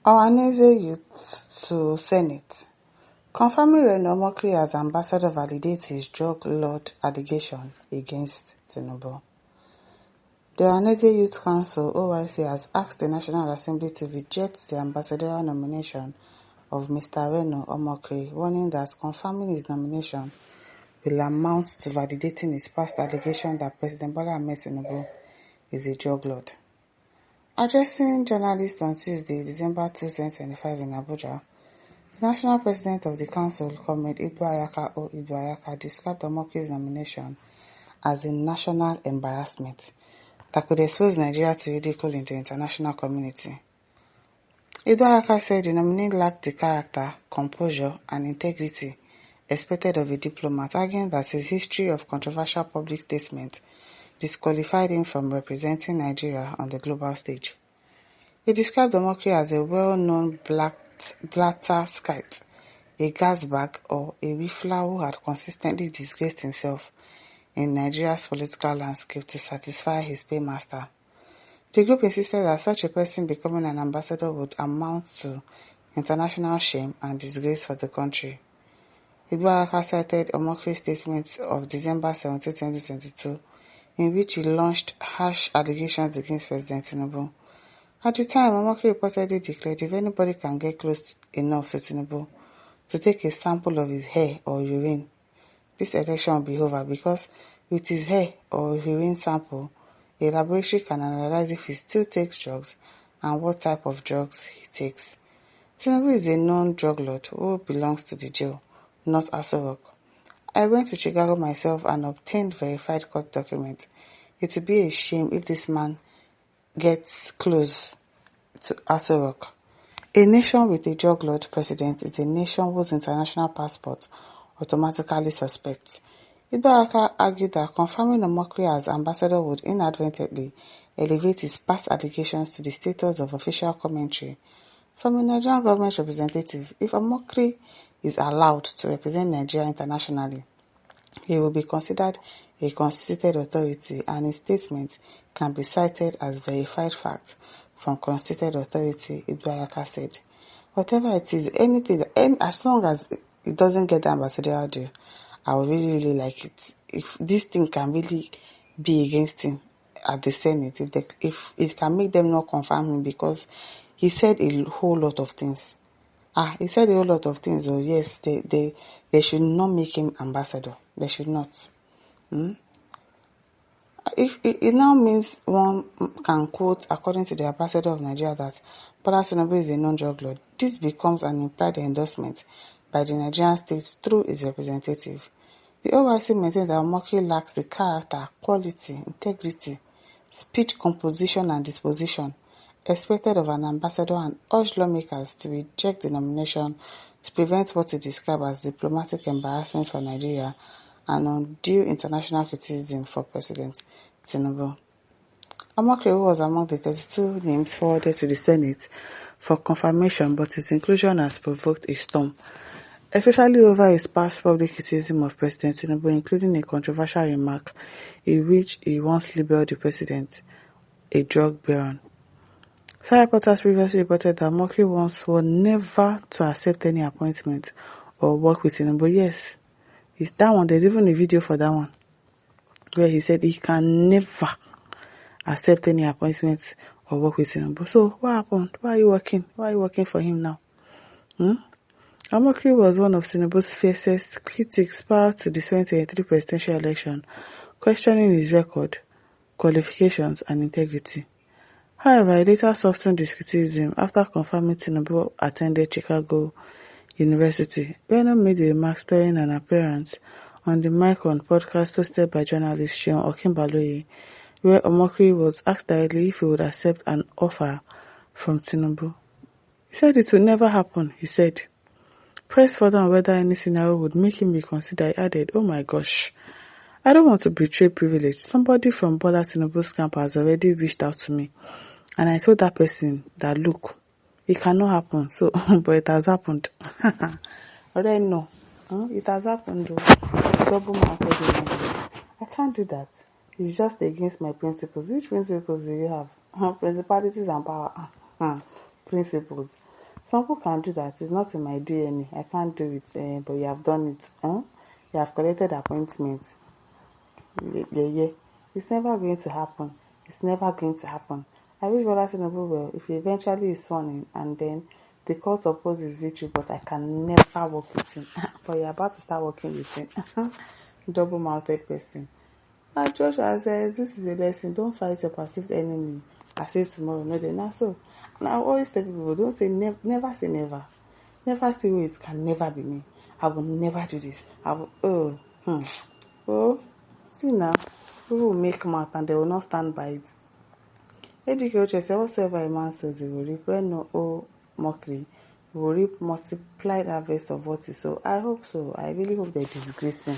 Ohanaeze youth to Senate. Confirming Reno Omokri as ambassador validates his drug lord allegation against Tinubu. The Ohanaeze Youth Council (OYC) has asked the National Assembly to reject the ambassadorial nomination of Mr. Reno Omokri, warning that confirming his nomination will amount to validating his past allegation that President Bola Ahmed Tinubu is a drug lord. Addressing journalists on Tuesday, December 2, 2025 in Abuja, the National President of the Council, Comrade Ibu described Omokri's nomination as a national embarrassment that could expose Nigeria to ridicule in the international community. Ibu said the nominee lacked the character, composure, and integrity expected of a diplomat, arguing that his history of controversial public statements disqualified him from representing Nigeria on the global stage. He described Omokri as a well-known blatherskite, a gasbag, or a whiffler who had consistently disgraced himself in Nigeria's political landscape to satisfy his paymaster. The group insisted that such a person becoming an ambassador would amount to international shame and disgrace for the country. Ibu cited Omokri's statement of December 17, 2022, in which he launched harsh allegations against President Tinubu. At the time, Omokri reportedly declared if anybody can get close enough to Tinubu to take a sample of his hair or urine, this election will be over, because with his hair or urine sample, a laboratory can analyze if he still takes drugs and what type of drugs he takes. Tinubu is a known drug lord who belongs to the jail, not Aso Rock. I went to Chicago myself and obtained verified court documents. It would be a shame if this man gets close to Aso Rock. A nation with a drug lord president is a nation whose international passport automatically suspects. Ibu argued that confirming Omokri as ambassador would inadvertently elevate his past allegations to the status of official commentary from a Nigerian government representative. If Omokri is allowed to represent Nigeria internationally, he will be considered a constituted authority, and his statements can be cited as verified facts from constituted authority, Ibu said. Whatever it is, as long as it doesn't get the ambassadorial deal, I would really like it. If this thing can really be against him at the Senate, if it can make them not confirm him, because he said a whole lot of things. He said a whole lot of things. Oh yes, they should not make him ambassador. They should not. If it now means one can quote, according to the ambassador of Nigeria, that Bola Tinubu is a non-drug lord, this becomes an implied endorsement by the Nigerian state through its representative. The OYC maintains that Omokri lacks the character, quality, integrity, speech composition and disposition expected of an ambassador, and urged lawmakers to reject the nomination to prevent what it described as diplomatic embarrassment for Nigeria and undue international criticism for President Tinubu. Omokri, who was among the 32 names forwarded to the Senate for confirmation, but his inclusion has provoked a storm, especially over his past public criticism of President Tinubu, including a controversial remark in which he once labeled the president a drug baron. Some reporters previously reported that Omokri once swore never to accept any appointment or work with Tinubu. Yes, it's that one. There's even a video for that one where he said he can never accept any appointment or work with Tinubu. So what happened? Why are you working? Why are you working for him now? Omokri was one of Tinubu's fiercest critics prior to the 2023 presidential election, questioning his record, qualifications, and integrity. However, he later softened his criticism after confirming Tinubu attended Chicago University. Reno made the remarks during an appearance on the Mic on podcast hosted by journalist Sean Okinbaloye, where Omokri was asked directly if he would accept an offer from Tinubu. He said it would never happen. He said, pressed further on whether any scenario would make him reconsider, he added, "Oh my gosh, I don't want to betray privilege. Somebody from Bola Tinubu's camp has already reached out to me, and I told that person that, look, it cannot happen. So, but it has happened." Reno, it has happened though. Double market. I can't do that. It's just against my principles. Which principles do you have? Principalities and power. Principles. Some people can do that. It's not in my DNA. I can't do it, but you have done it. You have collected appointments. Yeah. It's never going to happen. It's never going to happen. I wish Bola Tinubu well if he eventually is sworn in and then the court opposes victory, but I can never work with him. But you're about to start working with him. Double-mouthed person. And Joshua says, this is a lesson. Don't fight your perceived enemy as if tomorrow no day. Now, so, and I always tell people, don't say never say never. Never say, it can never be me. I will never do this. I will, see now, people will make mouth and they will not stand by it. Education said, whatsoever a man sows, he will reap. Reno, Omokri, he will reap multiplied harvest of what he sows. I hope so. I really hope they disgrace him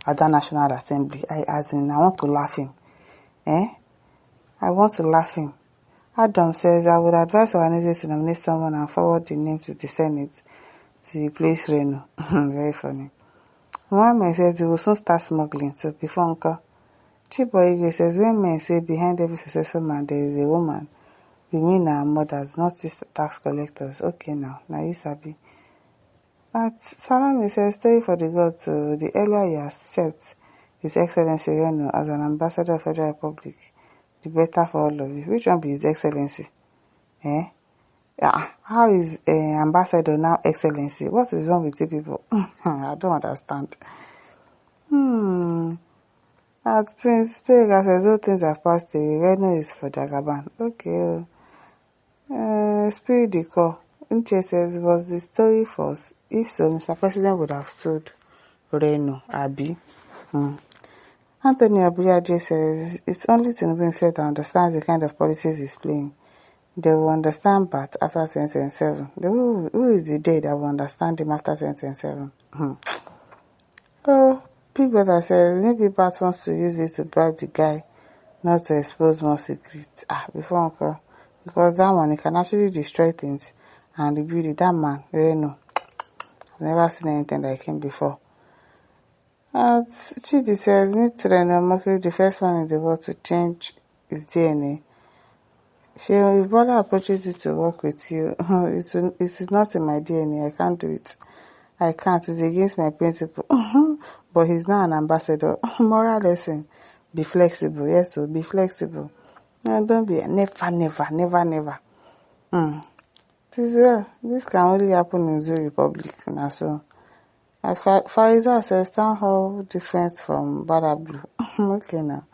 at that National Assembly. I want to laugh him. I want to laugh him. Adam says, I would advise Ohanaeze to nominate someone and forward the name to the Senate to replace Reno. Very funny. Mohammed says he will soon start smuggling, so before Uncle. Chiboigwe says, when men say behind every successful man there is a woman, we mean our mothers, not just tax collectors. Okay now you sabi. But Salami says, story for the God, so the earlier you accept His Excellency Reno as an ambassador of Federal Republic, the better for all of you. Which one be His Excellency? How is ambassador now Excellency? What is wrong with you people? I don't understand. At Prince Pega says, all things have passed away. Reno is for Jagaban. Okay. Spirit Decor. Uche says, was the story false? If so, Mr. President would have sold Reno, Abi. Anthony Abuyaje says, it's only Tinubu himself that understands the kind of policies he's playing. They will understand Bat after 2027. Who is the day that will understand him after 2027? Big Brother says, maybe Bat wants to use it to bribe the guy not to expose more secrets. Before Uncle. Because that one, he can actually destroy things and rebuild it. That man, Reno. I've never seen anything like him before. Chidi says, meet Reno Omokri, the first one in the world to change his DNA. If Bola approaches you to work with you, it is not in my DNA. I can't do it. I can't. It's against my principle. But he's not an ambassador. Moral lesson. Be flexible. Yes, so be flexible. No, don't be never. This can only happen in the Republic. Now, so as Faiza says, town hall different from Bada Blue. Okay now.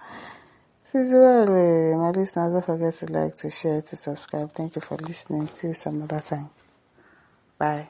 My listeners, don't forget to like, to share, to subscribe. Thank you for listening. Till some other time. Bye.